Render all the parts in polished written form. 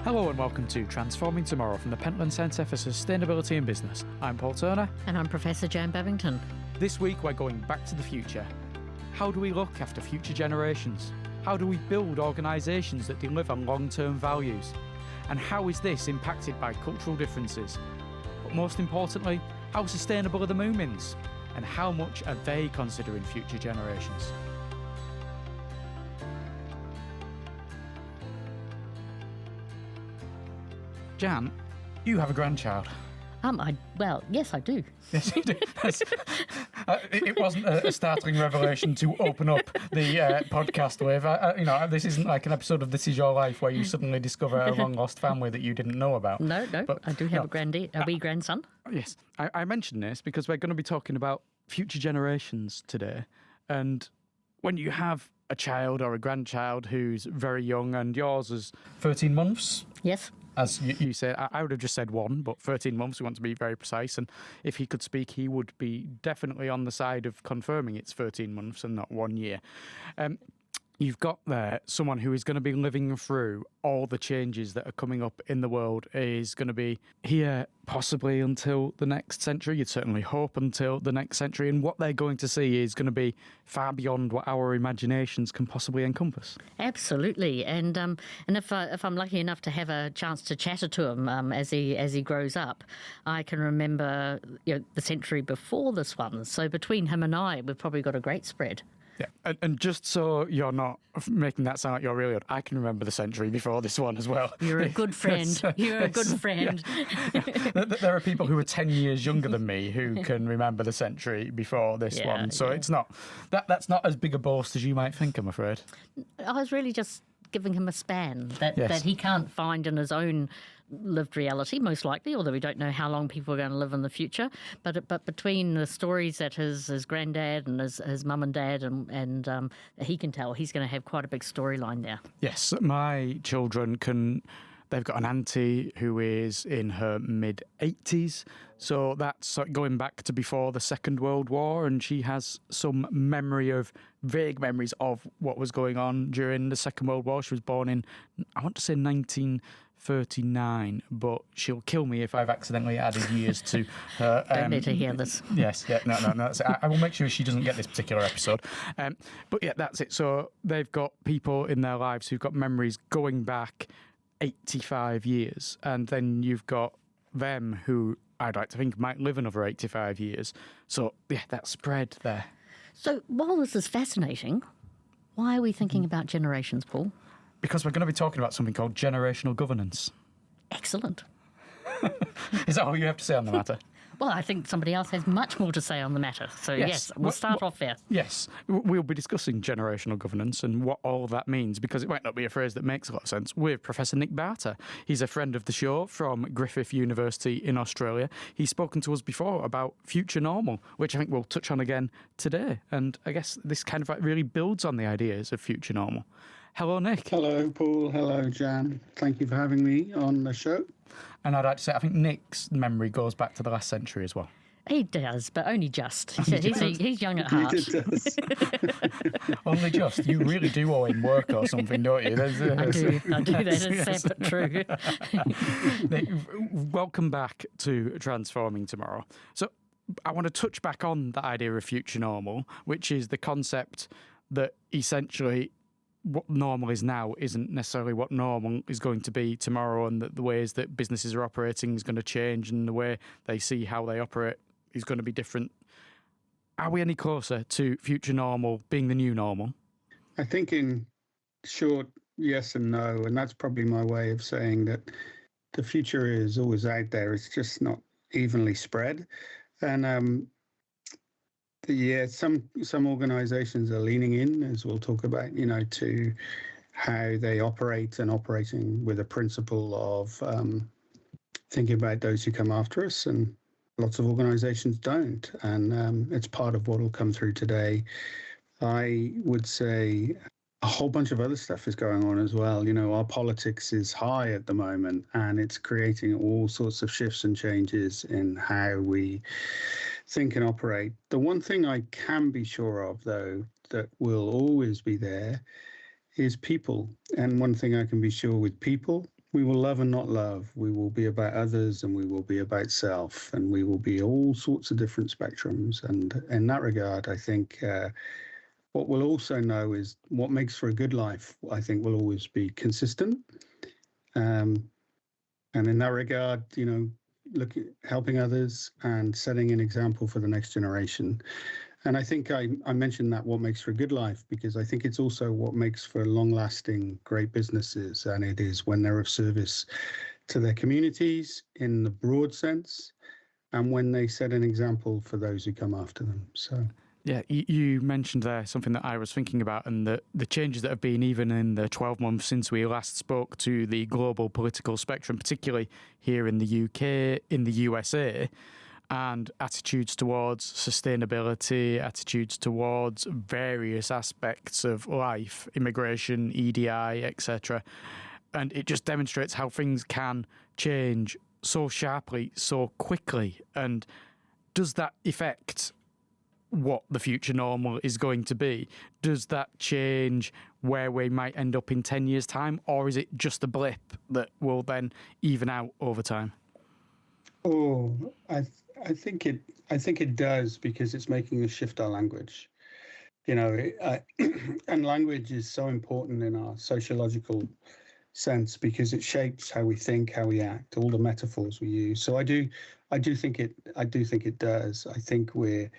Hello and welcome to Transforming Tomorrow from the Pentland Centre for Sustainability and Business. I'm Paul Turner. And I'm Professor Jan Babington. This week we're going back to the future. How do we look after future generations? How do we build organisations that deliver long-term values? And how is this impacted by cultural differences? But most importantly, how sustainable are the Moomins? And how much are they considering future generations? Jan, you have a grandchild. Yes, I do. Yes, you do. It wasn't a startling revelation to open up the podcast with. This isn't like an episode of This Is Your Life where you suddenly discover a long-lost family that you didn't know about. No, but I do have a wee grandson. Yes, I mentioned this because we're going to be talking about future generations today. And when you have a child or a grandchild who's very young, and yours is 13 months? Yes. As you say, I would have just said 1, but 13 months, we want to be very precise. And if he could speak, he would be definitely on the side of confirming it's 13 months and not 1 year. You've got there someone who is going to be living through all the changes that are coming up in the world, is going to be here possibly until the next century. You'd certainly hope until the next century. And what they're going to see is going to be far beyond what our imaginations can possibly encompass. Absolutely. And if I'm lucky enough to have a chance to chatter to him as he grows up, I can remember the century before this one. So between him and I, we've probably got a great spread. Yeah, and just so you're not making that sound like you're really old, I can remember the century before this one as well. You're a good friend. You're a good friend. Yeah. There are people who are 10 years younger than me who can remember the century before this one. So it's not that's not as big a boast as you might think, I'm afraid. I was really just giving him a span that he can't find in his own lived reality, most likely, although we don't know how long people are going to live in the future. But between the stories that his granddad and his mum and dad and he can tell, he's going to have quite a big storyline there. Yes, my children can. They've got an auntie who is in her mid-80s, so that's going back to before the Second World War, and she has some vague memories of what was going on during the Second World War. She was born in, I want to say 1939, but she'll kill me if I've accidentally added years to her. Don't need to hear this. Yes, yeah, no. That's it. I will make sure she doesn't get this particular episode. But yeah, that's it. So they've got people in their lives who've got memories going back 85 years, and then you've got them who I'd like to think might live another 85 years. So yeah, that spread there. So while this is fascinating, why are we thinking about generations, Paul? Because we're going to be talking about something called generational governance. Excellent. Is that all you have to say on the matter? Well, I think somebody else has much more to say on the matter. So yes, we'll start off there. Yes, we'll be discussing generational governance and what all that means, because it might not be a phrase that makes a lot of sense, with Professor Nick Barter. He's a friend of the show from Griffith University in Australia. He's spoken to us before about future normal, which I think we'll touch on again today. And I guess this kind of really builds on the ideas of future normal. Hello, Nick. Hello, Paul. Hello, Jan. Thank you for having me on the show. And I'd like to say, I think Nick's memory goes back to the last century as well. He does, but only just. He's young at heart. He does. Only just. You really do owe him work or something, don't you? I do. That is sad but true. Nick, welcome back to Transforming Tomorrow. So I want to touch back on the idea of future normal, which is the concept that essentially what normal is now isn't necessarily what normal is going to be tomorrow, and that the ways that businesses are operating is going to change, and the way they see how they operate is going to be different. Are we any closer to future normal being the new normal? I think in short, yes and no, and that's probably my way of saying that the future is always out there. It's just not evenly spread. And some organizations are leaning in, as we'll talk about, to how they operate, and operating with a principle of thinking about those who come after us, and lots of organizations don't. And it's part of what will come through today. I would say a whole bunch of other stuff is going on as well. Our politics is high at the moment, and it's creating all sorts of shifts and changes in how we think and operate. The one thing I can be sure of, though, that will always be there is people. And one thing I can be sure with people We will love and not love. We will be about others and we will be about self, and we will be all sorts of different spectrums. And in that regard, I think what we'll also know is what makes for a good life, I think, will always be consistent. And in that regard, helping others and setting an example for the next generation. And I think I mentioned that what makes for a good life, because I think it's also what makes for long-lasting great businesses. And it is when they're of service to their communities in the broad sense, and when they set an example for those who come after them. So. Yeah, you mentioned there something that I was thinking about, and the changes that have been even in the 12 months since we last spoke to the global political spectrum, particularly here in the UK, in the USA, and attitudes towards sustainability, attitudes towards various aspects of life, immigration, EDI, etc. And it just demonstrates how things can change so sharply, so quickly. And does that affect what the future normal is going to be? Does that change where we might end up in 10 years' time, or is it just a blip that will then even out over time? Oh, I think it does, because it's making us shift our language. And language is so important in our sociological sense, because it shapes how we think, how we act, all the metaphors we use. So I do think it does. I think we're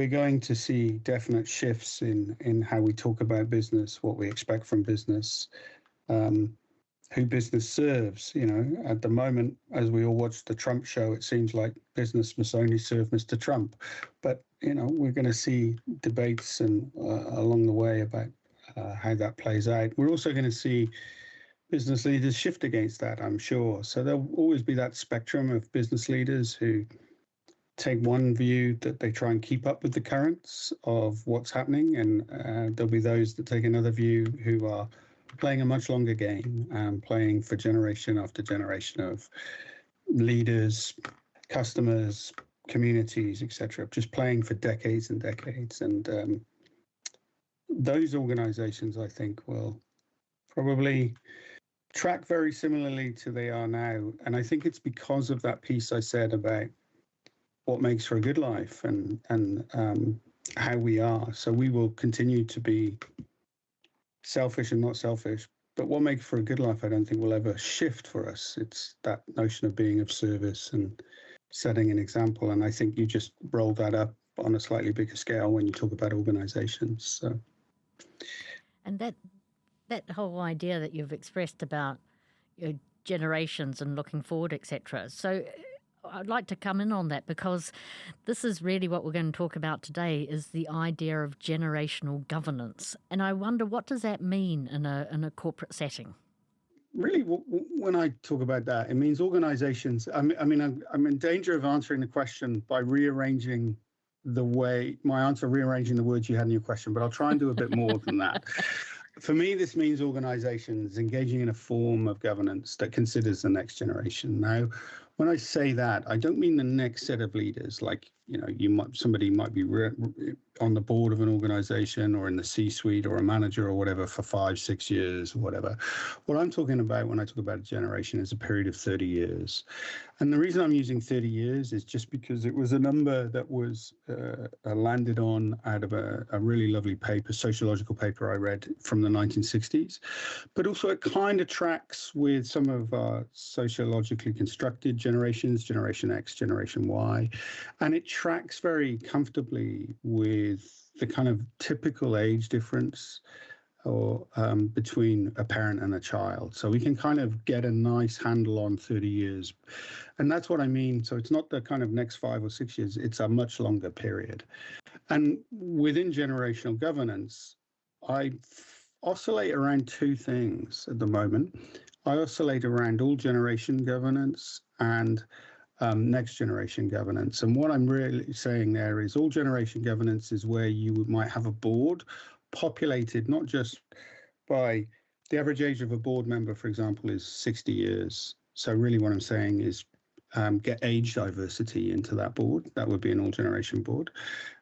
going to see definite shifts in how we talk about business, what we expect from business, who business serves. At the moment, as we all watch the Trump show, it seems like business must only serve Mr. Trump. But, we're going to see debates and along the way about how that plays out. We're also going to see business leaders shift against that, I'm sure. So there'll always be that spectrum of business leaders who take one view that they try and keep up with the currents of what's happening, and there'll be those that take another view who are playing a much longer game and playing for generation after generation of leaders, customers, communities, etc., just playing for decades and decades. And those organizations, I think, will probably track very similarly to they are now. And I think it's because of that piece I said about what makes for a good life and how we are. So we will continue to be selfish and not selfish. But what makes for a good life, I don't think will ever shift for us. It's that notion of being of service and setting an example. And I think you just rolled that up on a slightly bigger scale when you talk about organizations. So. And that whole idea that you've expressed about generations and looking forward, etc. So I'd like to come in on that, because this is really what we're going to talk about today, is the idea of generational governance. And I wonder, what does that mean in a corporate setting? Really, when I talk about that, it means organizations. I'm in danger of answering the question by rearranging rearranging the words you had in your question, but I'll try and do a bit more than that. For me, this means organizations engaging in a form of governance that considers the next generation. Now, when I say that, I don't mean the next set of leaders, like, somebody might be on the board of an organization or in the C-suite or a manager or whatever for 5-6 years or whatever. What I'm talking about when I talk about a generation is a period of 30 years. And the reason I'm using 30 years is just because it was a number that was landed on out of a really lovely paper, sociological paper I read from the 1960s. But also it kind of tracks with some of our sociologically constructed generations, Generation X, Generation Y. And it tracks very comfortably with the kind of typical age difference or between a parent and a child. So we can kind of get a nice handle on 30 years. And that's what I mean. So it's not the kind of next 5 or 6 years, it's a much longer period. And within generational governance, I oscillate around two things at the moment. I oscillate around all generation governance and next generation governance. And what I'm really saying there is all generation governance is where you might have a board populated not just by the average age of a board member, for example, is 60 years. So really what I'm saying is get age diversity into that board. That would be an all generation board,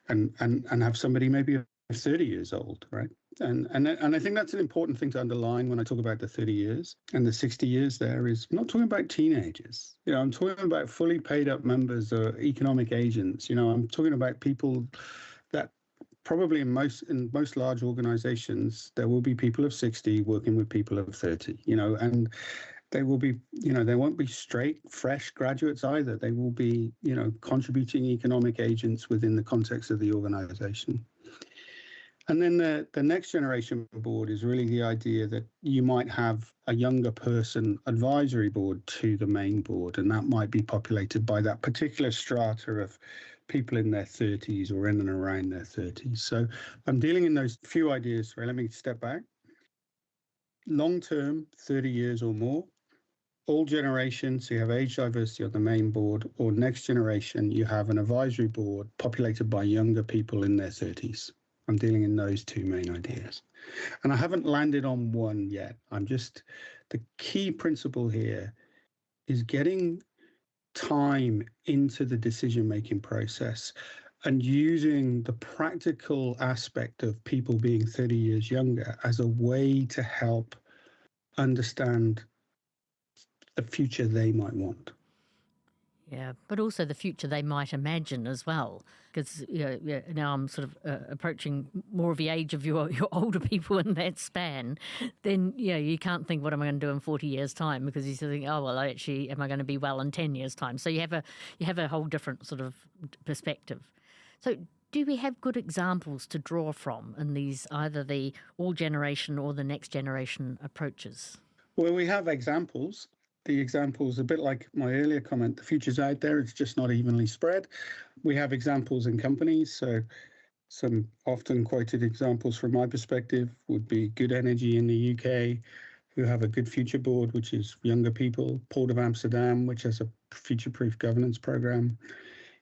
and have somebody maybe 30 years old, right? And I think that's an important thing to underline when I talk about the 30 years and the 60 years. There is, I'm not talking about teenagers. I'm talking about fully paid up members or economic agents. I'm talking about people that probably in most large organizations, there will be people of 60 working with people of 30, and they will be, they won't be straight, fresh graduates either. They will be, contributing economic agents within the context of the organization. And then the next generation board is really the idea that you might have a younger person advisory board to the main board, and that might be populated by that particular strata of people in their 30s or in and around their 30s. So I'm dealing in those few ideas. Right, let me step back. Long term, 30 years or more. All generations, so you have age diversity on the main board, or next generation, you have an advisory board populated by younger people in their 30s. I'm dealing in those two main ideas. And I haven't landed on one yet. The key principle here is getting time into the decision-making process and using the practical aspect of people being 30 years younger as a way to help understand the future they might want. Yeah, but also the future they might imagine as well. Because now I'm sort of approaching more of the age of your older people in that span. Then you can't think, what am I going to do in 40 years' time? Because you think, oh well, actually, am I going to be well in 10 years' time? So you have a whole different sort of perspective. So do we have good examples to draw from in these, either the all generation or the next generation approaches? Well, we have examples. The examples, a bit like my earlier comment, the future's out there, it's just not evenly spread. We have examples in companies. So some often quoted examples from my perspective would be Good Energy in the UK, who have a Good Future Board, which is younger people, Port of Amsterdam, which has a future-proof governance program.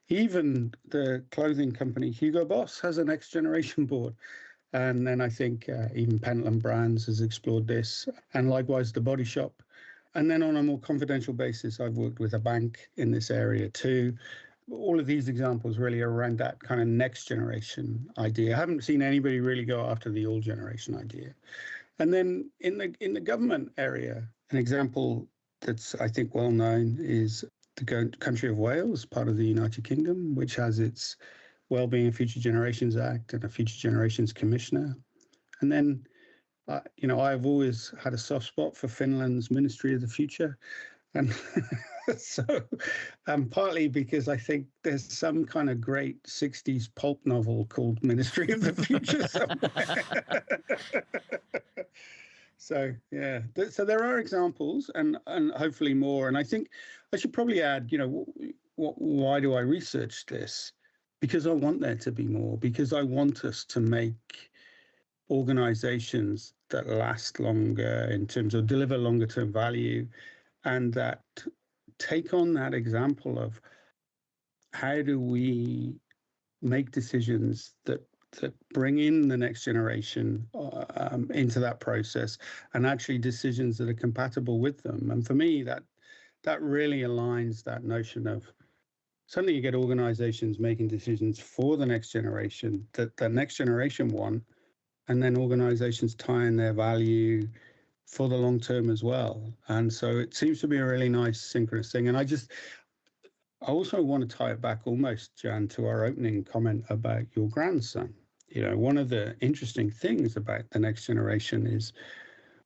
Even the clothing company Hugo Boss has a next generation board. And then I think even Pentland Brands has explored this, and likewise the Body Shop. And then on a more confidential basis, I've worked with a bank in this area too. All of these examples really are around that kind of next generation idea. I haven't seen anybody really go after the all generation idea. And then in the government area, an example that's, I think, well known is the country of Wales, part of the United Kingdom, which has its Wellbeing and Future Generations Act and a Future Generations Commissioner. And then I've always had a soft spot for Finland's Ministry of the Future. And so partly because I think there's some kind of great 60s pulp novel called Ministry of the Future somewhere. So, yeah. So there are examples and hopefully more. And I think I should probably add, why do I research this? Because I want there to be more, because I want us to make organizations that last longer in terms of deliver longer term value, and that take on that example of how do we make decisions that bring in the next generation into that process, and actually decisions that are compatible with them. And for me, that really aligns that notion of suddenly you get organizations making decisions for the next generation that the next generation want, and then organizations tying their value for the long term as well. And so it seems to be a really nice synchronous thing. And I also want to tie it back almost, Jan, to our opening comment about your grandson. One of the interesting things about the next generation is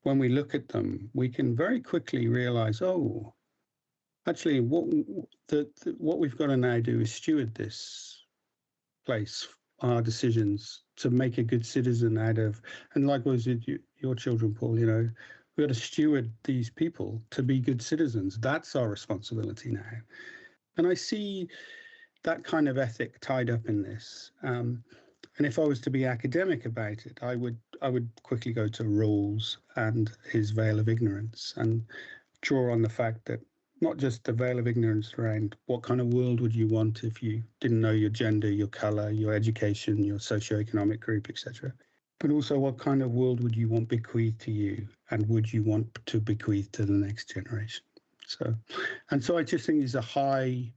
when we look at them, we can very quickly realize, actually, what we've got to now do is steward this place, our decisions, to make a good citizen out of, and likewise with your children, Paul, we've got to steward these people to be good citizens. That's our responsibility now. And I see that kind of ethic tied up in this. And if I was to be academic about it, I would quickly go to Rawls and his veil of ignorance and draw on the fact that not just the veil of ignorance around what kind of world would you want if you didn't know your gender, your color, your education, your socioeconomic group, etc., but also what kind of world would you want bequeathed to you, and would you want to bequeath to the next generation? So I just think these are high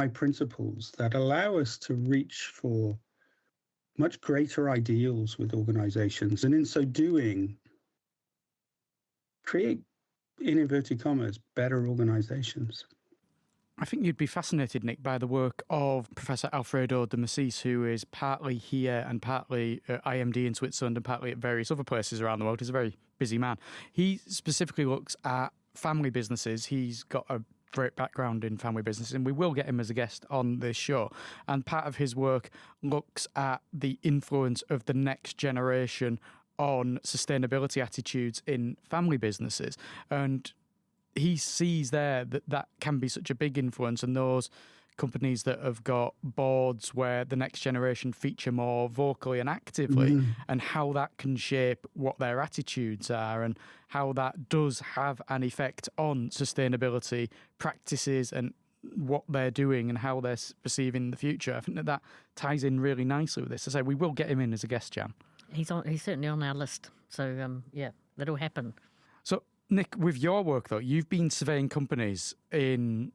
principles that allow us to reach for much greater ideals with organizations, and in so doing, create, in inverted commas, better organizations. I think you'd be fascinated, Nick, by the work of Professor Alfredo de Massis, who is partly here and partly at IMD in Switzerland and partly at various other places around the world. He's a very busy man. He specifically looks at family businesses. He's got a great background in family businesses, and we will get him as a guest on this show. And part of his work looks at the influence of the next generation on sustainability attitudes in family businesses. And he sees there that can be such a big influence, and those companies that have got boards where the next generation feature more vocally and actively, and how that can shape what their attitudes are and how that does have an effect on sustainability practices and what they're doing and how they're perceiving the future. I think that ties in really nicely with this. I say we will get him in as a guest, Jan. He's certainly on our list. So, that'll happen. So, Nick, with your work, though, you've been surveying companies in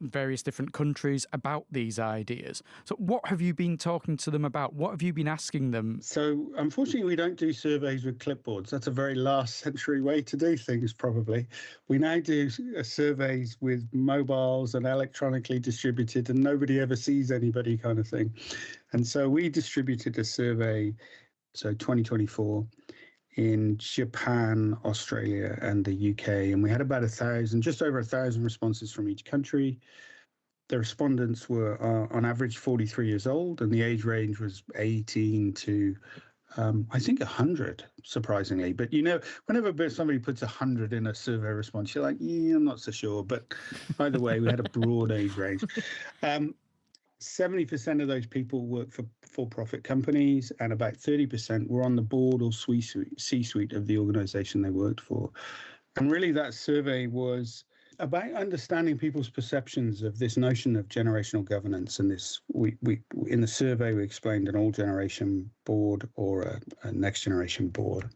various different countries about these ideas. So what have you been talking to them about? What have you been asking them? So unfortunately, we don't do surveys with clipboards. That's a very last century way to do things, probably. We now do surveys with mobiles and electronically distributed, and nobody ever sees anybody kind of thing. And so we distributed a survey, so 2024, in Japan, Australia, and the UK. And we had about just over 1,000 responses from each country. The respondents were on average 43 years old, and the age range was 18 to, I think, 100, surprisingly. But, whenever somebody puts 100 in a survey response, you're like, yeah, I'm not so sure. But either way, we had a broad age range. 70% of those people work for for-profit companies, and about 30% were on the board or C-suite of the organization they worked for. And really that survey was about understanding people's perceptions of this notion of generational governance. And this, we in the survey, we explained an all-generation board or a next-generation board.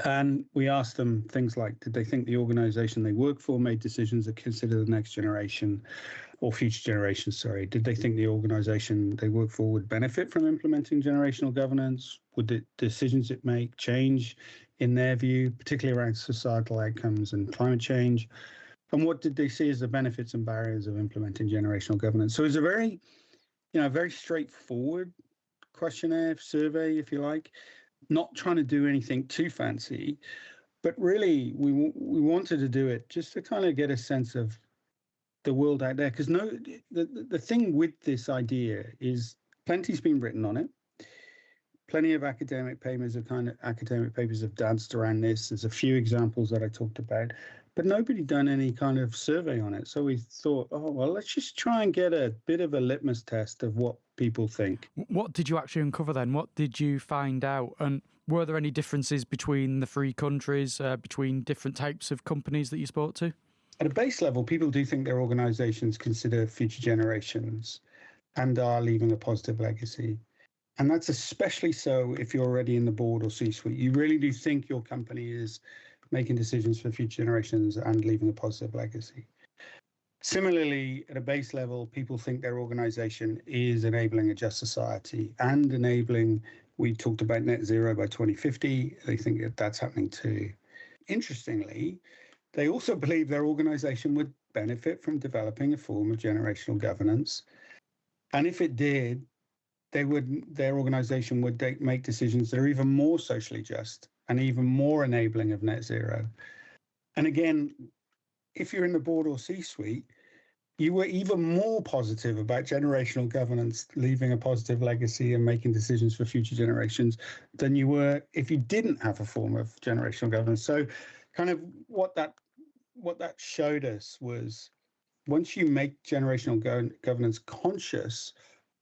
And we asked them things like, did they think the organization they work for made decisions that consider the next generation or future generations, sorry? Did they think the organization they work for would benefit from implementing generational governance? Would the decisions it make change in their view, particularly around societal outcomes and climate change? And what did they see as the benefits and barriers of implementing generational governance? So it's a very, very straightforward questionnaire, survey, if you like, not trying to do anything too fancy, but really we wanted to do it just to kind of get a sense of the world out there. Because the thing with this idea is plenty's been written on it. Plenty of academic papers have danced around this. There's a few examples that I talked about, but nobody done any kind of survey on it. So we thought, let's just try and get a bit of a litmus test of what people think. What did you actually uncover then? What did you find out? And were there any differences between the three countries, between different types of companies that you spoke to? At a base level, people do think their organizations consider future generations and are leaving a positive legacy. And that's especially so if you're already in the board or C-suite. You really do think your company is making decisions for future generations and leaving a positive legacy. Similarly, at a base level, people think their organization is enabling a just society and enabling, we talked about net zero by 2050. They think that that's happening too. Interestingly, they also believe their organization would benefit from developing a form of generational governance. And if it did, their organization would make decisions that are even more socially just and even more enabling of net zero. And again, if you're in the board or C-suite, you were even more positive about generational governance, leaving a positive legacy and making decisions for future generations than you were if you didn't have a form of generational governance. So kind of what that showed us was once you make generational governance conscious,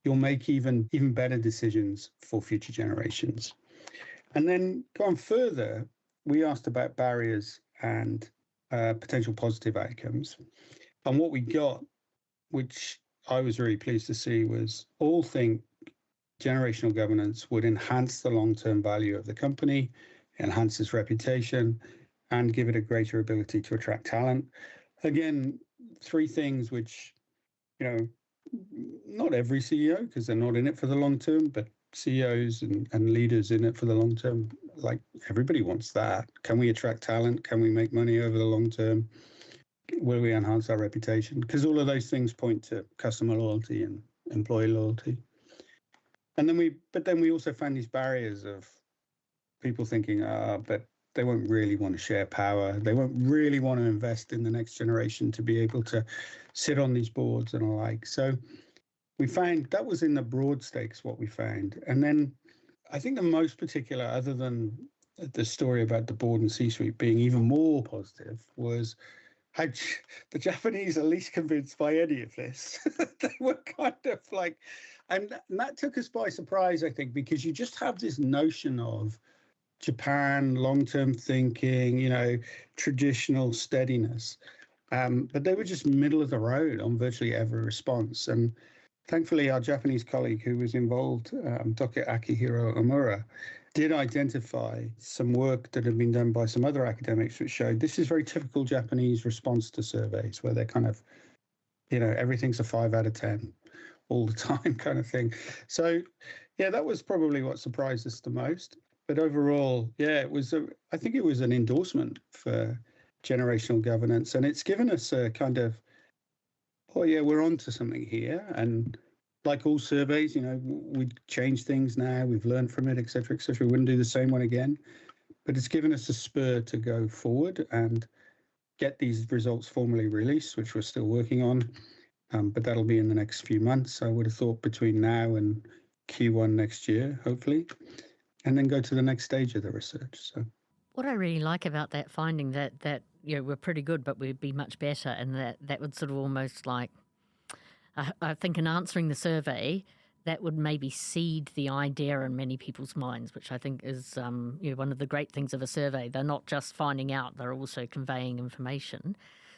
you'll make even better decisions for future generations. And then going further, we asked about barriers and potential positive outcomes. And what we got, which I was really pleased to see, was all think generational governance would enhance the long-term value of the company, enhance its reputation, and give it a greater ability to attract talent. Again, three things which, not every CEO, because they're not in it for the long term, but CEOs and leaders in it for the long term. Like, everybody wants that. Can we attract talent? Can we make money over the long term? Will we enhance our reputation? Because all of those things point to customer loyalty and employee loyalty. And then we also found these barriers of people thinking, but they won't really want to share power. They won't really want to invest in the next generation to be able to sit on these boards and the like. So we found that was in the broad stakes what we found. And then I think the most particular, other than the story about the board and C-suite being even more positive, was how the Japanese are least convinced by any of this. They were kind of like, and that took us by surprise, I think, because you just have this notion of Japan, long-term thinking, traditional steadiness. But they were just middle of the road on virtually every response. And thankfully, our Japanese colleague who was involved, Dr. Akihiro Omura, did identify some work that had been done by some other academics which showed this is very typical Japanese response to surveys, where they're kind of, everything's a 5 out of 10 all the time kind of thing. So, yeah, that was probably what surprised us the most. But overall, yeah, I think it was an endorsement for generational governance. And it's given us a kind of, oh, yeah, we're onto something here. And like all surveys, we've changed things now, we've learned from it, et cetera, et cetera. We wouldn't do the same one again. But it's given us a spur to go forward and get these results formally released, which we're still working on. But that'll be in the next few months. I would have thought between now and Q1 next year, hopefully, and then go to the next stage of the research. So, what I really like about that finding that we're pretty good, but we'd be much better, and that would sort of almost like, I think in answering the survey, that would maybe seed the idea in many people's minds, which I think is one of the great things of a survey. They're not just finding out, they're also conveying information.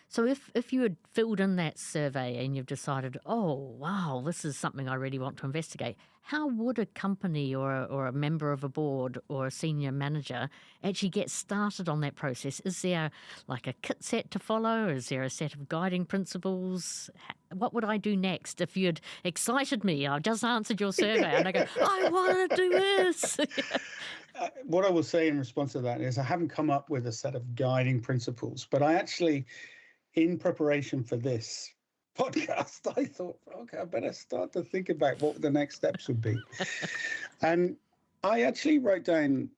So if you had filled in that survey and you've decided, oh, wow, this is something I really want to investigate, how would a company or a member of a board or a senior manager actually get started on that process? Is there like a kit set to follow? Is there a set of guiding principles? What would I do next if you'd excited me? I've just answered your survey and I go, I want to do this. What I will say in response to that is I haven't come up with a set of guiding principles, but I actually, in preparation for this podcast, I thought, okay, I better start to think about what the next steps would be. And I actually wrote down,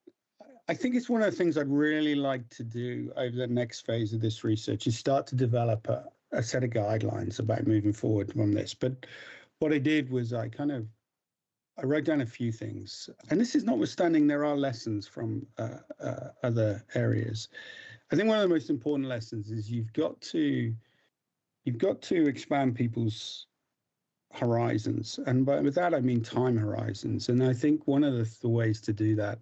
I think it's one of the things I'd really like to do over the next phase of this research is start to develop a set of guidelines about moving forward from this. But what I did was I wrote down a few things. And this is notwithstanding there are lessons from other areas. I think one of the most important lessons is you've got to expand people's horizons, and with that I mean time horizons. And I think one of the ways to do that.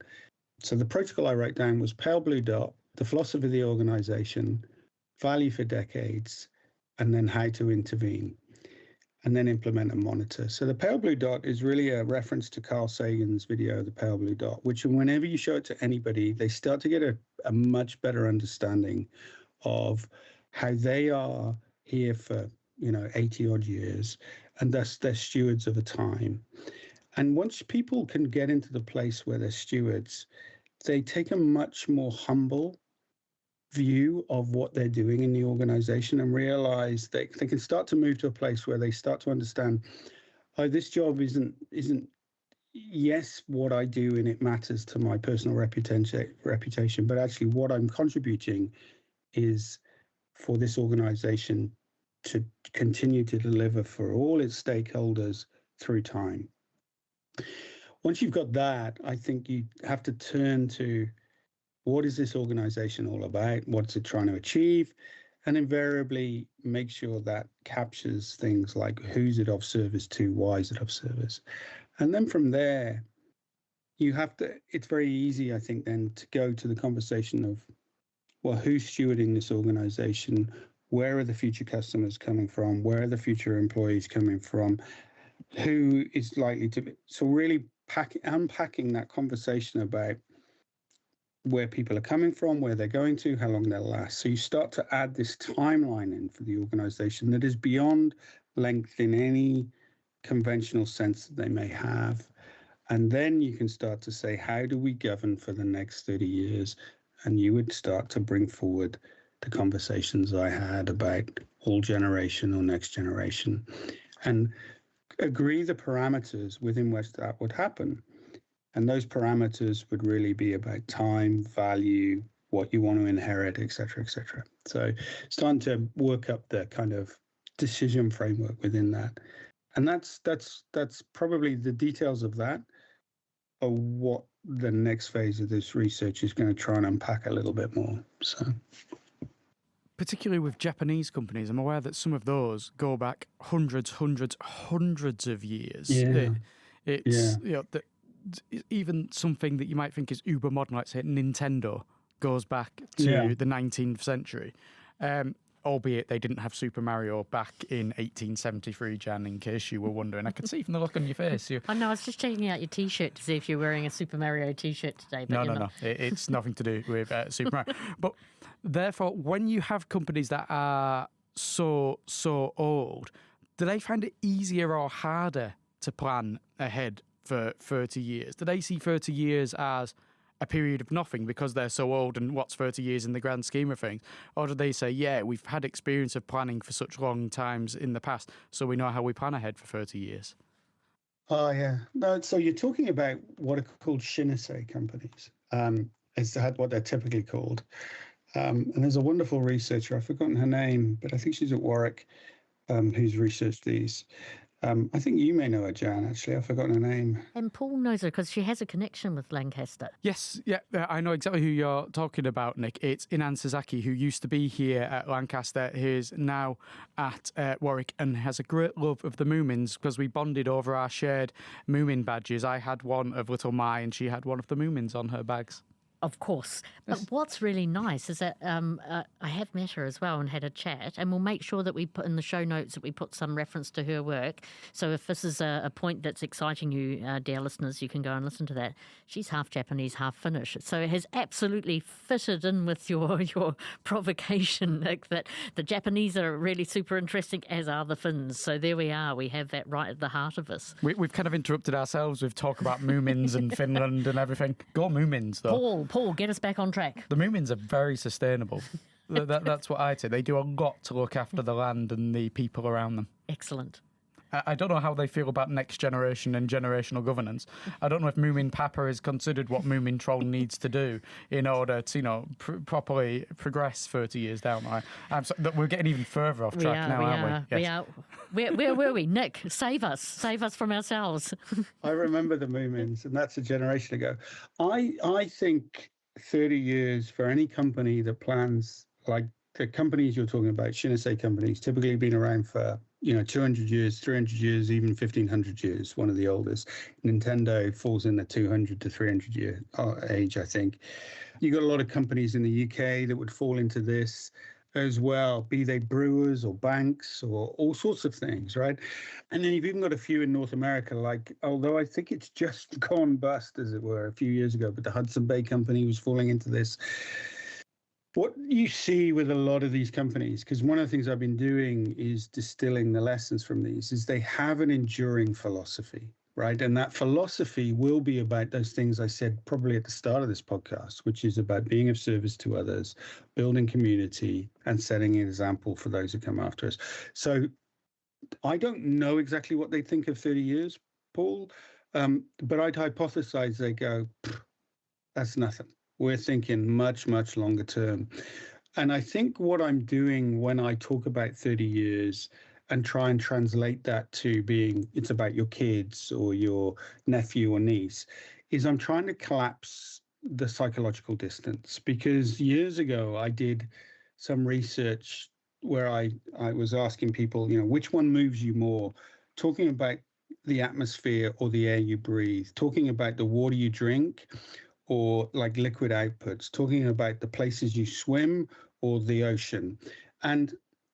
So the protocol I wrote down was pale blue dot, the philosophy of the organization, value for decades, and then how to intervene, and then implement and monitor. So the pale blue dot is really a reference to Carl Sagan's video, The Pale Blue Dot, which whenever you show it to anybody, they start to get a much better understanding of how they are here for 80 odd years, and thus they're stewards of a time. And once people can get into the place where they're stewards, they take a much more humble view of what they're doing in the organization and realize they can start to move to a place where they start to understand, oh, this job isn't yes, what I do and it matters to my personal reputation, but actually what I'm contributing is for this organization to continue to deliver for all its stakeholders through time. Once you've got that, I think you have to turn to what is this organization all about? What's it trying to achieve? And invariably make sure that captures things like who's it of service to, why is it of service? And then from there, it's very easy, I think, then to go to the conversation of, well, who's stewarding this organization? Where are the future customers coming from? Where are the future employees coming from? Who is likely to be? So really unpacking that conversation about where people are coming from, where they're going to, how long they'll last. So you start to add this timeline in for the organization that is beyond length in any conventional sense that they may have. And then you can start to say, how do we govern for the next 30 years? And you would start to bring forward the conversations I had about all generation or next generation and agree the parameters within which that would happen. And those parameters would really be about time, value, what you want to inherit, et cetera, et cetera. So starting to work up the kind of decision framework within that. And that's probably the details of that are what the next phase of this research is going to try and unpack a little bit more. So, particularly with Japanese companies, I'm aware that some of those go back hundreds of years. Yeah. It's you know, even something that you might think is uber modern, like say Nintendo, goes back to the 19th century. Albeit they didn't have Super Mario back in 1873, Jan, in case you were wondering. I could see from the look on your face. I know, I was just checking out your T-shirt to see if you're wearing a Super Mario T-shirt today. But No. It's nothing to do with Super Mario. But therefore, when you have companies that are so old, do they find it easier or harder to plan ahead for 30 years? Do they see 30 years as a period of nothing because they're so old, and what's 30 years in the grand scheme of things? Or do they say, yeah, we've had experience of planning for such long times in the past, so we know how we plan ahead for 30 years? Oh, yeah. No, so you're talking about what are called Shinsei companies, as what they're typically called. And there's a wonderful researcher, I've forgotten her name, but I think she's at Warwick, who's researched these. I think you may know her, Jan, actually. I've forgotten her name. And Paul knows her because she has a connection with Lancaster. Yes, yeah, I know exactly who you're talking about, Nick. It's Inan Sasaki, who used to be here at Lancaster, who's now at Warwick and has a great love of the Moomins because we bonded over our shared Moomin badges. I had one of Little Mai and she had one of the Moomins on her bags. Of course. But what's really nice is that I have met her as well and had a chat, and we'll make sure that we put in the show notes that we put some reference to her work. So if this is a point that's exciting you, dear listeners, you can go and listen to that. She's half Japanese, half Finnish. So it has absolutely fitted in with your provocation, Nick, that the Japanese are really super interesting, as are the Finns. So there we are. We have that right at the heart of us. We've kind of interrupted ourselves with talk about Moomins and Finland and everything. Go Moomins, though. Paul, get us back on track. The Moomins are very sustainable. That's what I'd say. They do a lot to look after the land and the people around them. Excellent. I don't know how they feel about next generation and generational governance. I don't know if Moomin Papa is considered what Moomin Troll needs to do in order to, properly progress 30 years down the line. We're getting even further off track now, aren't we? Yes. We are. Where were we? Nick, save us from ourselves. I remember the Moomins, and that's a generation ago. I think 30 years for any company that plans, like the companies you're talking about, Shinsei companies, typically been around for 200 years, 300 years, even 1500 years, one of the oldest. Nintendo falls in the 200 to 300 year age, I think. You've got a lot of companies in the UK that would fall into this as well, be they brewers or banks or all sorts of things, right? And then you've even got a few in North America, like, although I think it's just gone bust, as it were, a few years ago, but the Hudson Bay Company was falling into this. What you see with a lot of these companies, because one of the things I've been doing is distilling the lessons from these, is they have an enduring philosophy, right? And that philosophy will be about those things I said probably at the start of this podcast, which is about being of service to others, building community, and setting an example for those who come after us. So I don't know exactly what they think of 30 years, Paul, but I'd hypothesize they go, that's nothing. We're thinking much, much longer term. And I think what I'm doing when I talk about 30 years and try and translate that to being it's about your kids or your nephew or niece is I'm trying to collapse the psychological distance. Because years ago, I did some research where I was asking people, which one moves you more? Talking about the atmosphere or the air you breathe, talking about the water you drink, or like liquid outputs, talking about the places you swim or the ocean. And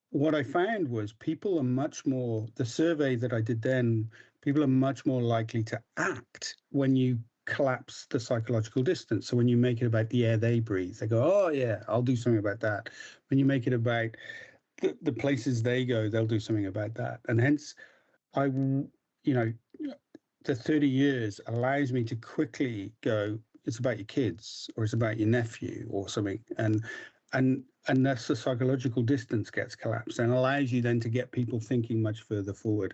what I found was people are much more, the survey that I did then, people are much more likely to act when you collapse the psychological distance. So when you make it about the air they breathe, they go, oh yeah, I'll do something about that. When you make it about the places they go, they'll do something about that. And hence, the 30 years allows me to quickly go, it's about your kids or it's about your nephew or something. And unless the psychological distance gets collapsed and allows you then to get people thinking much further forward.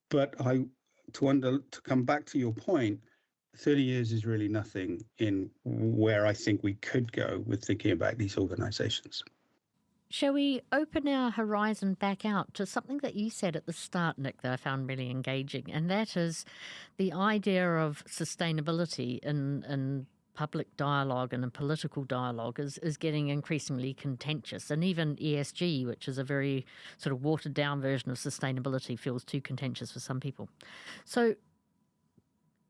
But to come back to your point, 30 years is really nothing in where I think we could go with thinking about these organizations. Shall we open our horizon back out to something that you said at the start, Nick, that I found really engaging, and that is the idea of sustainability in public dialogue and in political dialogue is getting increasingly contentious. And even ESG, which is a very sort of watered down version of sustainability, feels too contentious for some people. So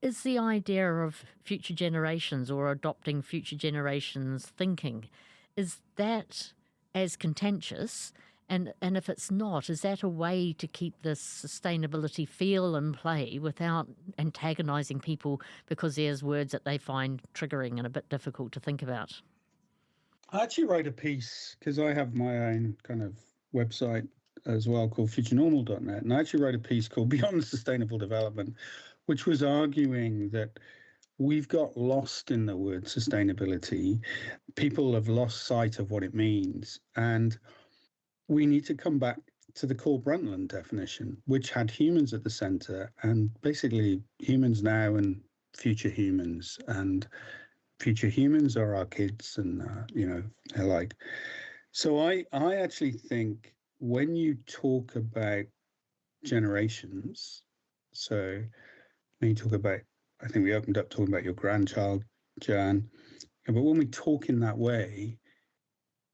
is the idea of future generations or adopting future generations' thinking, is that as contentious? And if it's not, is that a way to keep this sustainability feel in play without antagonising people because there's words that they find triggering and a bit difficult to think about? I actually wrote a piece, because I have my own kind of website as well called futurenormal.net, and I actually wrote a piece called Beyond Sustainable Development, which was arguing that we've got lost in the word sustainability. People have lost sight of what it means. And we need to come back to the core Brundtland definition, which had humans at the center and basically humans now and future humans. And future humans are our kids and, alike. So I actually think when you talk about generations, so when you talk about, I think we opened up talking about your grandchild, Jan, but when we talk in that way,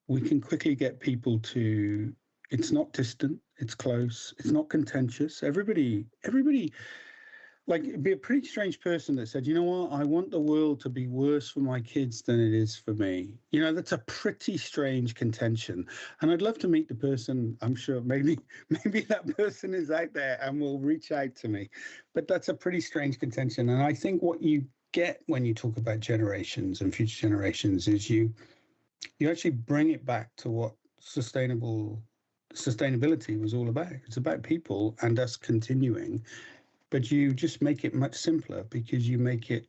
we can quickly get people to, it's not distant, it's close, it's not contentious. Everybody, like, it'd be a pretty strange person that said, you know what, I want the world to be worse for my kids than it is for me. You know, that's a pretty strange contention. And I'd love to meet the person. I'm sure maybe that person is out there and will reach out to me. But that's a pretty strange contention. And I think what you get when you talk about generations and future generations is you actually bring it back to what sustainability was all about. It's about people and us continuing. But you just make it much simpler because you make it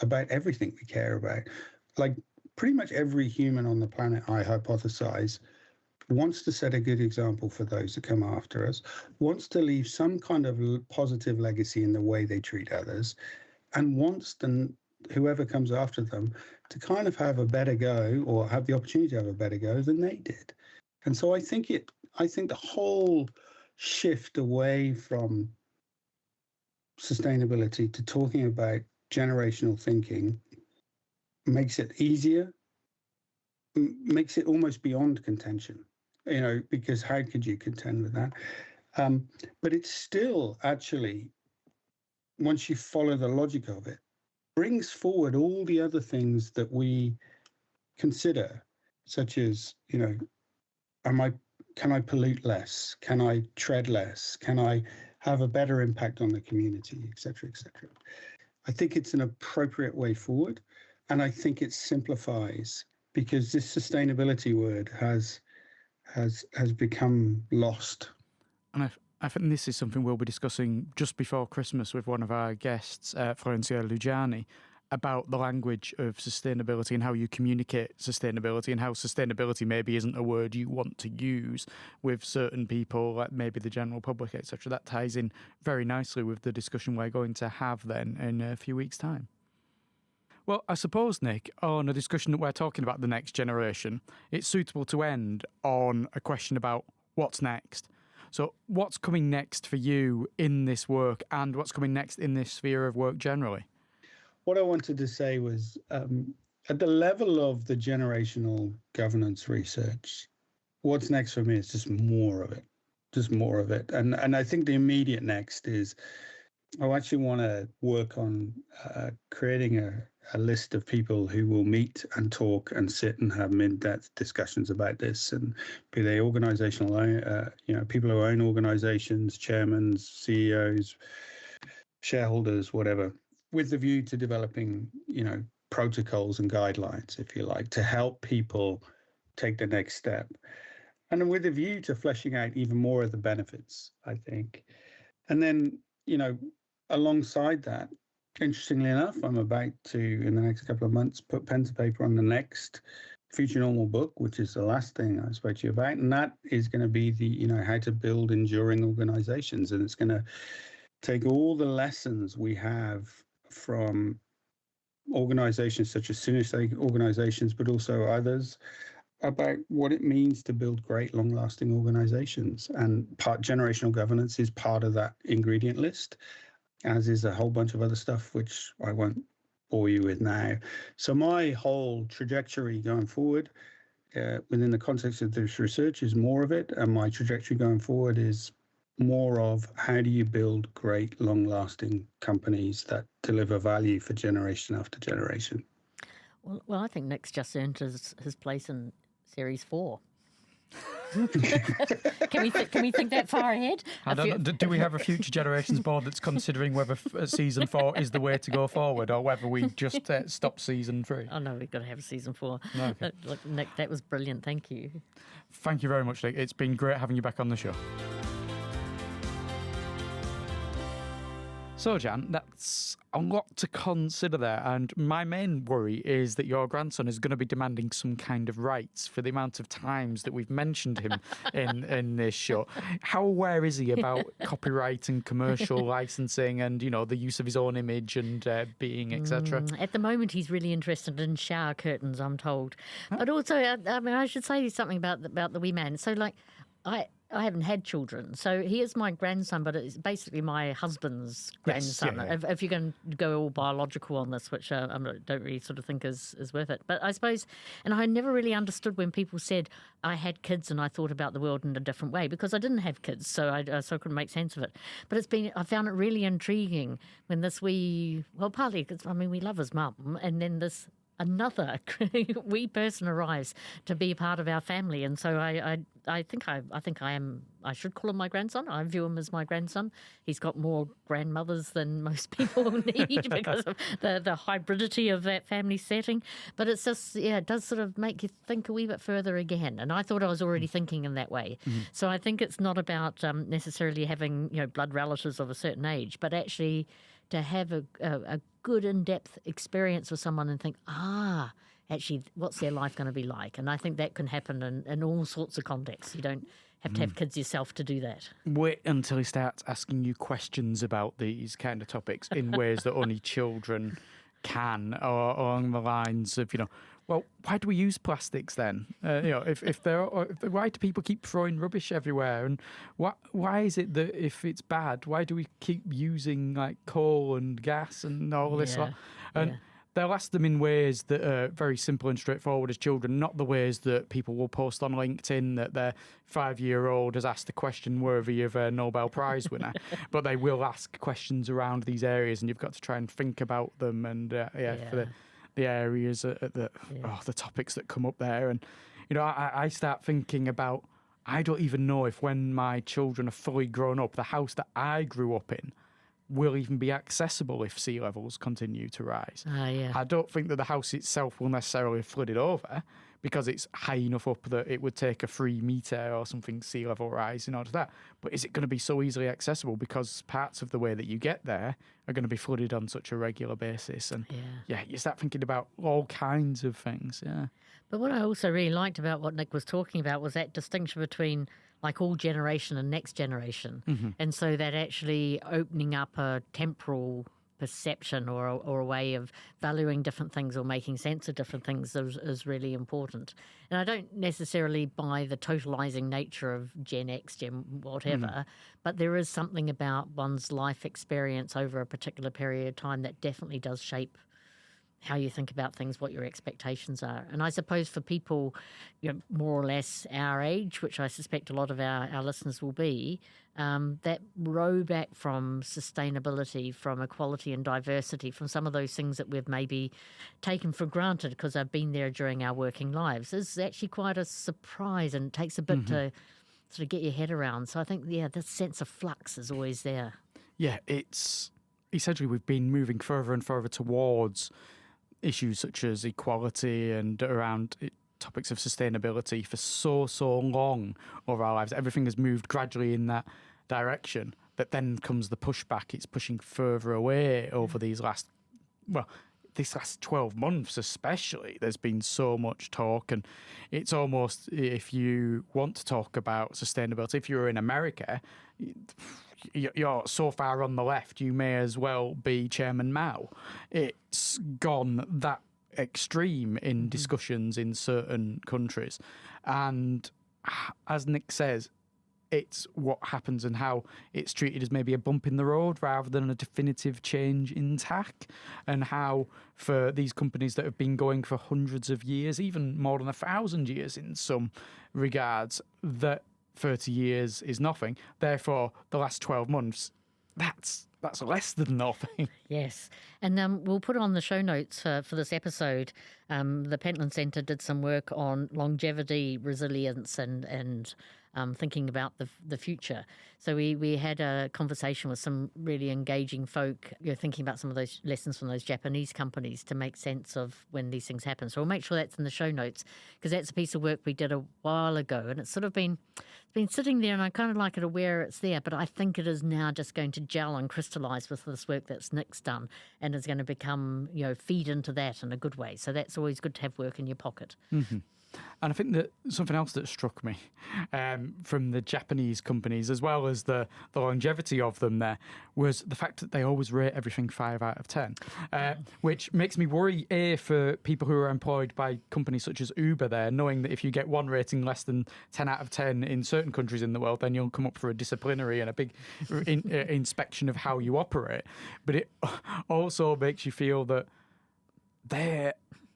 about everything we care about. Like pretty much every human on the planet, I hypothesize, wants to set a good example for those that come after us, wants to leave some kind of positive legacy in the way they treat others, and wants whoever comes after them to kind of have a better go or have the opportunity to have a better go than they did. And so I think the whole shift away from sustainability to talking about generational thinking makes it easier, makes it almost beyond contention, because how could you contend with that? But it's still actually, once you follow the logic of it, brings forward all the other things that we consider, such as, can I pollute less? Can I tread less? Can I have a better impact on the community, et cetera, et cetera? I think it's an appropriate way forward. And I think it simplifies, because this sustainability word has become lost. And I think this is something we'll be discussing just before Christmas with one of our guests, Florencia Lugiani, about the language of sustainability and how you communicate sustainability and how sustainability maybe isn't a word you want to use with certain people, like maybe the general public, etc. That ties in very nicely with the discussion we're going to have then in a few weeks' time. Well, I suppose, Nick, on a discussion that we're talking about the next generation, it's suitable to end on a question about what's next. So what's coming next for you in this work and what's coming next in this sphere of work generally? What I wanted to say was, at the level of the generational governance research, what's next for me is just more of it. And I think the immediate next is, I actually want to work on creating a list of people who will meet and talk and sit and have in-depth discussions about this, and be they organizational, people who own organizations, chairmen, CEOs, shareholders, whatever, with the view to developing, protocols and guidelines, if you like, to help people take the next step. And with a view to fleshing out even more of the benefits, I think. And then, alongside that, interestingly enough, I'm about to, in the next couple of months, put pen to paper on the next Future Normal book, which is the last thing I spoke to you about. And that is going to be how to build enduring organizations. And it's going to take all the lessons we have from organizations such as Synesthetic organizations, but also others, about what it means to build great, long-lasting organizations. And generational governance is part of that ingredient list, as is a whole bunch of other stuff, which I won't bore you with now. So my whole trajectory going forward, within the context of this research, is more of it. And my trajectory going forward is more of how do you build great, long-lasting companies that deliver value for generation after generation. Well, I think Nick's just earned his place in Series 4. Can we think that far ahead? I don't know, do we have a Future Generations board that's considering whether season 4 is the way to go forward, or whether we just stop season 3? Oh no, we've got to have a season 4. Okay. Look, Nick, that was brilliant. Thank you. Thank you very much, Nick. It's been great having you back on the show. So, Jan, that's a lot to consider there. And my main worry is that your grandson is going to be demanding some kind of rights for the amount of times that we've mentioned him in this show. How aware is he about copyright and commercial licensing and, the use of his own image and being, etc.? At the moment, he's really interested in shower curtains, I'm told. But also, I should say something about the wee man. So, I haven't had children, so he is my grandson, but it's basically my husband's grandson. Yes, yeah. If you're going to go all biological on this, which I don't really sort of think is worth it. But I suppose, and I never really understood when people said I had kids and I thought about the world in a different way, because I didn't have kids, so I couldn't make sense of it. But I found it really intriguing when partly because we love his mum, and then another wee person arrives to be a part of our family, and so I think I should call him my grandson. I view him as my grandson. He's got more grandmothers than most people need because of the hybridity of that family setting. But it's just, it does sort of make you think a wee bit further again. And I thought I was already thinking in that way. Mm-hmm. So I think it's not about necessarily having blood relatives of a certain age, but actually to have a good in-depth experience with someone and think, actually, what's their life going to be like? And I think that can happen in all sorts of contexts. You don't have to have kids yourself to do that. Wait until he starts asking you questions about these kind of topics in ways that only children can, or along the lines of, well, why do we use plastics then? Why do people keep throwing rubbish everywhere? And why is it that if it's bad, why do we keep using coal and gas and all this lot? And they'll ask them in ways that are very simple and straightforward as children, not the ways that people will post on LinkedIn that their 5-year-old has asked a question worthy of a Nobel Prize winner. But they will ask questions around these areas, and you've got to try and think about them. And for the areas, the topics that come up there. And, I start thinking about, I don't even know if when my children are fully grown up, the house that I grew up in will even be accessible if sea levels continue to rise. I don't think that the house itself will necessarily flood it over, because it's high enough up that it would take a 3 metre or something sea level rise in order to that. But is it going to be so easily accessible, because parts of the way that you get there are going to be flooded on such a regular basis? And you start thinking about all kinds of things. But what I also really liked about what Nick was talking about was that distinction between all generation and next generation. Mm-hmm. And so that actually opening up a temporal perception or a way of valuing different things or making sense of different things is really important. And I don't necessarily buy the totalizing nature of Gen X, Gen whatever, but there is something about one's life experience over a particular period of time that definitely does shape how you think about things, what your expectations are. And I suppose for people more or less our age, which I suspect a lot of our listeners will be, that row back from sustainability, from equality and diversity, from some of those things that we've maybe taken for granted because they've been there during our working lives, is actually quite a surprise, and it takes a bit to sort of get your head around. So I think, this sense of flux is always there. Yeah, it's essentially we've been moving further and further towards issues such as equality and around topics of sustainability for so long over our lives. Everything has moved gradually in that direction. that then comes the pushback. It's pushing further away over these last 12 months especially. There's been so much talk, and it's almost, if you want to talk about sustainability, if you're in America, you're so far on the left, you may as well be Chairman Mao. It's gone that extreme in discussions in certain countries. And as Nick says, it's what happens and how it's treated as maybe a bump in the road rather than a definitive change in tack, and how for these companies that have been going for hundreds of years, even more than 1,000 years in some regards, that 30 years is nothing. Therefore, the last 12 months, that's less than nothing. Yes. And we'll put on the show notes for this episode. The Pentland Centre did some work on longevity, resilience, and thinking about the future. So we had a conversation with some really engaging folk, thinking about some of those lessons from those Japanese companies to make sense of when these things happen. So we'll make sure that's in the show notes, because that's a piece of work we did a while ago, and it's sort of been sitting there, and I kind of like it aware it's there, but I think it is now just going to gel and crystallise with this work that's Nick's done, and is going to become, feed into that in a good way. So that's always good to have work in your pocket. Mm-hmm. And I think that something else that struck me from the Japanese companies, as well as the longevity of them there, was the fact that they always rate everything 5 out of 10, which makes me worry, for people who are employed by companies such as Uber there, knowing that if you get one rating less than 10 out of 10 in certain countries in the world, then you'll come up for a disciplinary and a big inspection of how you operate. But it also makes you feel that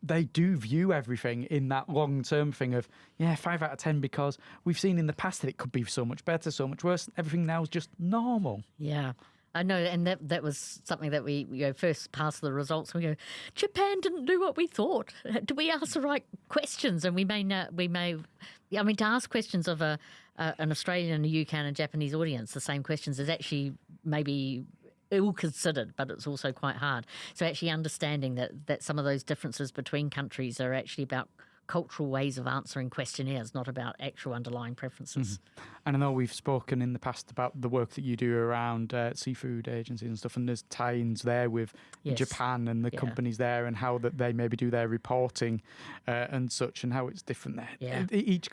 they do view everything in that long-term thing of, 5 out of 10, because we've seen in the past that it could be so much better, so much worse. Everything now is just normal. Yeah. I know, and that was something that we first passed the results. We go, Japan didn't do what we thought. Do we ask the right questions? And to ask questions of an Australian, a UK and a Japanese audience, the same questions, is actually maybe ill considered, but it's also quite hard. So actually understanding that some of those differences between countries are actually about cultural ways of answering questionnaires, not about actual underlying preferences. Mm-hmm. And I know we've spoken in the past about the work that you do around seafood agencies and stuff, and there's tie-ins there with Japan and the companies there, and how that they maybe do their reporting and such, and how it's different there. Yeah. Each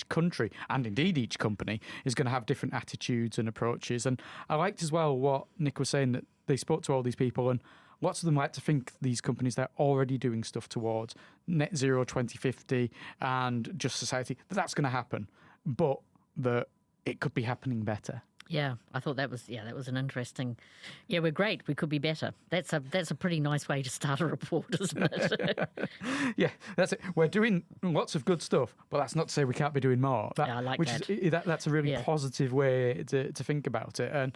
country, and indeed each company, is going to have different attitudes and approaches. And I liked as well what Nick was saying, that they spoke to all these people, and lots of them like to think these companies, they're already doing stuff towards net zero 2050 and just society, that's going to happen, but that it could be happening better. Yeah, I thought that was an interesting. Yeah, we're great. We could be better. That's a pretty nice way to start a report, isn't it? Yeah, that's it. We're doing lots of good stuff, but that's not to say we can't be doing more. I like that. That's a really positive way to think about it, and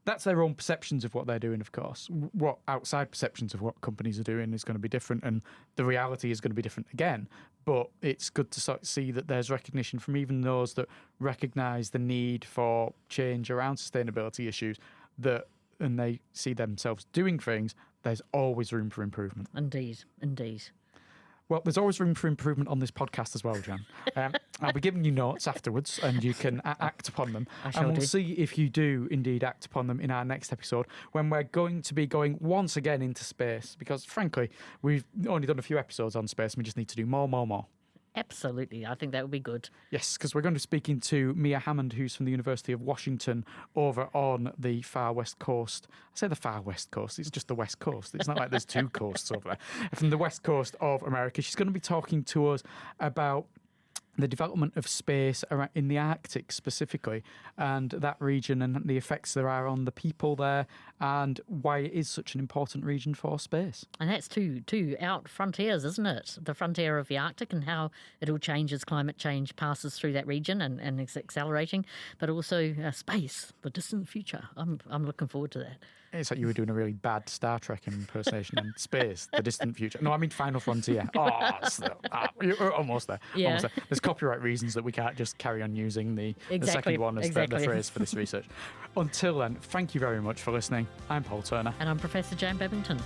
that's their own perceptions of what they're doing, of course. What outside perceptions of what companies are doing is going to be different, and the reality is going to be different again. But it's good to sort of see that there's recognition from even those that recognise the need for change around sustainability issues, and they see themselves doing things. There's always room for improvement. Indeed. Well, there's always room for improvement on this podcast as well, Jan. I'll be giving you notes afterwards, and you can act upon them. And we'll see if you do indeed act upon them in our next episode, when we're going to be going once again into space, because frankly, we've only done a few episodes on space, and we just need to do more. Absolutely. I think that would be good. Yes, because we're going to be speaking to Mia Hammond, who's from the University of Washington, over on the far west coast. I say the far west coast, it's just the west coast. It's not like there's two coasts over there. From the west coast of America. She's going to be talking to us about the development of space in the Arctic specifically, and that region, and the effects there are on the people there, and why it is such an important region for space. And that's two out frontiers, isn't it? The frontier of the Arctic, and how it'll change as climate change passes through that region and is accelerating, but also space, the distant future. I'm looking forward to that. It's like you were doing a really bad Star Trek impersonation in space, the distant future. No, I mean Final Frontier. You're almost there. Yeah. Almost there. There's copyright reasons that we can't just carry on using the second one as the phrase for this research. Until then, thank you very much for listening. I'm Paul Turner. And I'm Professor Jan Babington.